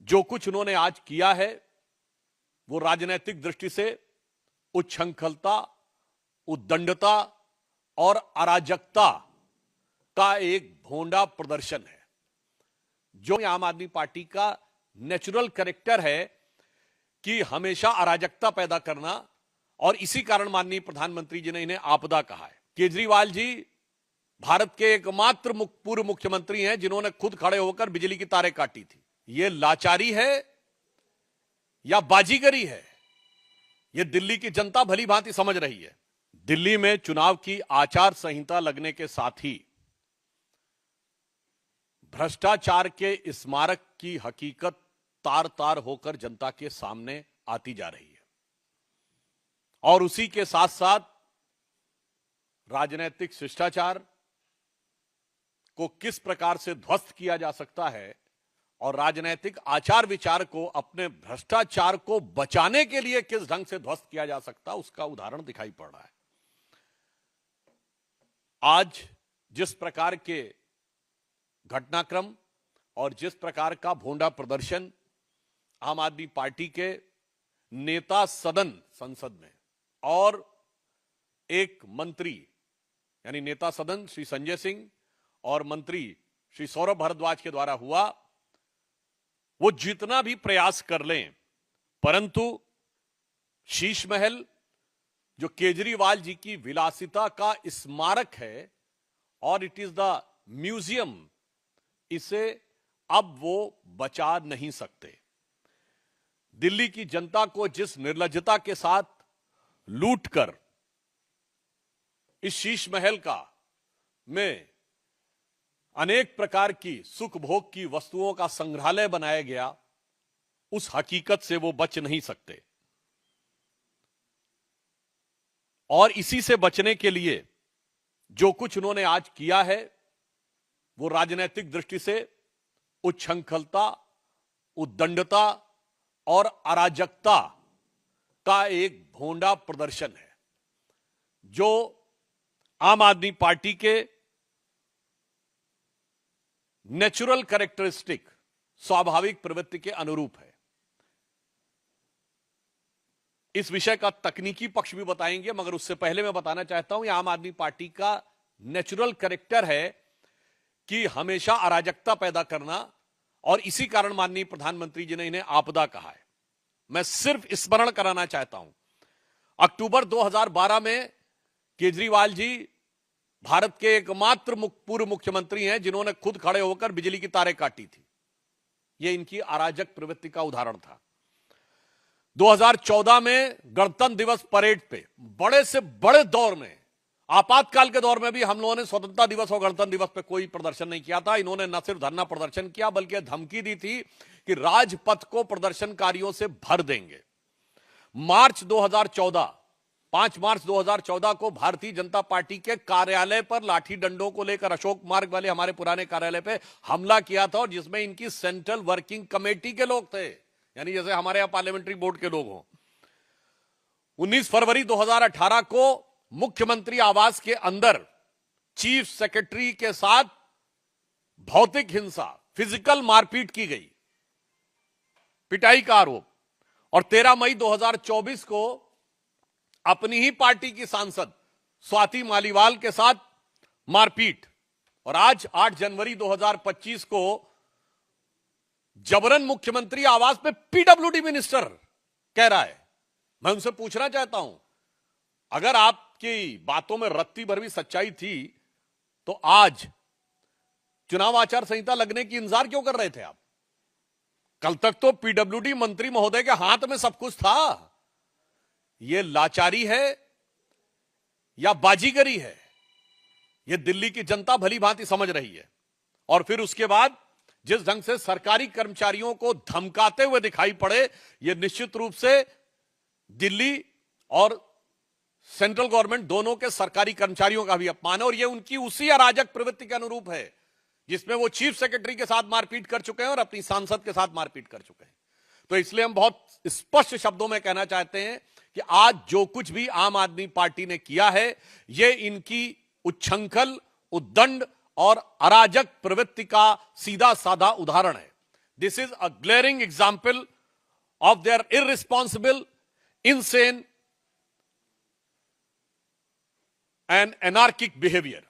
जो कुछ उन्होंने आज किया है वो राजनीतिक दृष्टि से उच्छृंखलता, उद्दंडता और अराजकता का एक भोंडा प्रदर्शन है। जो आम आदमी पार्टी का नेचुरल कैरेक्टर है कि हमेशा अराजकता पैदा करना, और इसी कारण माननीय प्रधानमंत्री जी ने इन्हें आपदा कहा है। केजरीवाल जी भारत के एकमात्र पूर्व मुख्यमंत्री हैं जिन्होंने खुद खड़े होकर बिजली की तारें काटी थी। यह लाचारी है या बाजीगरी है, यह दिल्ली की जनता भली भांति समझ रही है। दिल्ली में चुनाव की आचार संहिता लगने के साथ ही भ्रष्टाचार के स्मारक की हकीकत तार तार होकर जनता के सामने आती जा रही है, और उसी के साथ साथ राजनीतिक शिष्टाचार को किस प्रकार से ध्वस्त किया जा सकता है और राजनीतिक आचार विचार को अपने भ्रष्टाचार को बचाने के लिए किस ढंग से ध्वस्त किया जा सकता है, उसका उदाहरण दिखाई पड़ रहा है। आज जिस प्रकार के घटनाक्रम और जिस प्रकार का भोंडा प्रदर्शन आम आदमी पार्टी के नेता सदन संसद में और एक मंत्री यानी नेता सदन श्री संजय सिंह और मंत्री श्री सौरभ भारद्वाज के द्वारा हुआ, वो जितना भी प्रयास कर लें, परंतु शीश महल जो केजरीवाल जी की विलासिता का स्मारक है और इट इज द म्यूजियम, इसे अब वो बचा नहीं सकते। दिल्ली की जनता को जिस निर्लज्जता के साथ लूटकर इस शीश महल का में अनेक प्रकार की सुख भोग की वस्तुओं का संग्रहालय बनाया गया, उस हकीकत से वो बच नहीं सकते। और इसी से बचने के लिए जो कुछ उन्होंने आज किया है वो राजनीतिक दृष्टि से उच्छृंखलता, उद्दंडता और अराजकता का एक भोंडा प्रदर्शन है, जो आम आदमी पार्टी के नेचुरल कैरेक्टरिस्टिक, स्वाभाविक प्रवृत्ति के अनुरूप है। इस विषय का तकनीकी पक्ष भी बताएंगे, मगर उससे पहले मैं बताना चाहता हूं, यह आम आदमी पार्टी का नेचुरल कैरेक्टर है कि हमेशा अराजकता पैदा करना, और इसी कारण माननीय प्रधानमंत्री जी ने इन्हें आपदा कहा है। मैं सिर्फ स्मरण कराना चाहता हूं, अक्टूबर 2012 में केजरीवाल जी भारत के एकमात्र पूर्व मुख्यमंत्री हैं जिन्होंने खुद खड़े होकर बिजली की तारें काटी थी। यह इनकी अराजक प्रवृत्ति का उदाहरण था। 2014 में गणतंत्र दिवस परेड पे बड़े से बड़े दौर में, आपातकाल के दौर में भी हम लोगों ने स्वतंत्रता दिवस और गणतंत्र दिवस पे कोई प्रदर्शन नहीं किया था। इन्होंने न सिर्फ धरना प्रदर्शन किया बल्कि धमकी दी थी कि राजपथ को प्रदर्शनकारियों से भर देंगे। 5 मार्च 2014 को भारतीय जनता पार्टी के कार्यालय पर लाठी डंडों को लेकर अशोक मार्ग वाले हमारे पुराने कार्यालय पे हमला किया था, और जिसमें इनकी सेंट्रल वर्किंग कमेटी के लोग थे, यानी जैसे हमारे यहां पार्लियामेंट्री बोर्ड के लोग हों। 19 फरवरी 2018 को मुख्यमंत्री आवास के अंदर चीफ सेक्रेटरी के साथ भौतिक हिंसा, फिजिकल मारपीट की गई, पिटाई का आरोप, और 13 मई 2024 को अपनी ही पार्टी की सांसद स्वाति मालीवाल के साथ मारपीट, और आज 8 जनवरी 2025 को जबरन मुख्यमंत्री आवास पे पीडब्ल्यूडी मिनिस्टर कह रहा है। मैं उनसे पूछना चाहता हूं, अगर आपकी बातों में रत्ती भर भी सच्चाई थी तो आज चुनाव आचार संहिता लगने की इंतजार क्यों कर रहे थे आप? कल तक तो पीडब्ल्यूडी मंत्री महोदय के हाथ में सब कुछ था। यह लाचारी है या बाजीगरी है, यह दिल्ली की जनता भली भांति समझ रही है। और फिर उसके बाद जिस ढंग से सरकारी कर्मचारियों को धमकाते हुए दिखाई पड़े, यह निश्चित रूप से दिल्ली और सेंट्रल गवर्नमेंट दोनों के सरकारी कर्मचारियों का भी अपमान है, और यह उनकी उसी अराजक प्रवृत्ति के अनुरूप है जिसमें वो चीफ सेक्रेटरी के साथ मारपीट कर चुके हैं और अपनी सांसद के साथ मारपीट कर चुके हैं। तो इसलिए हम बहुत स्पष्ट शब्दों में कहना चाहते हैं कि आज जो कुछ भी आम आदमी पार्टी ने किया है, यह इनकी उच्छृंखल, उद्दंड और अराजक प्रवृत्ति का सीधा साधा उदाहरण है। This is a glaring example of their irresponsible, insane, and anarchic behavior.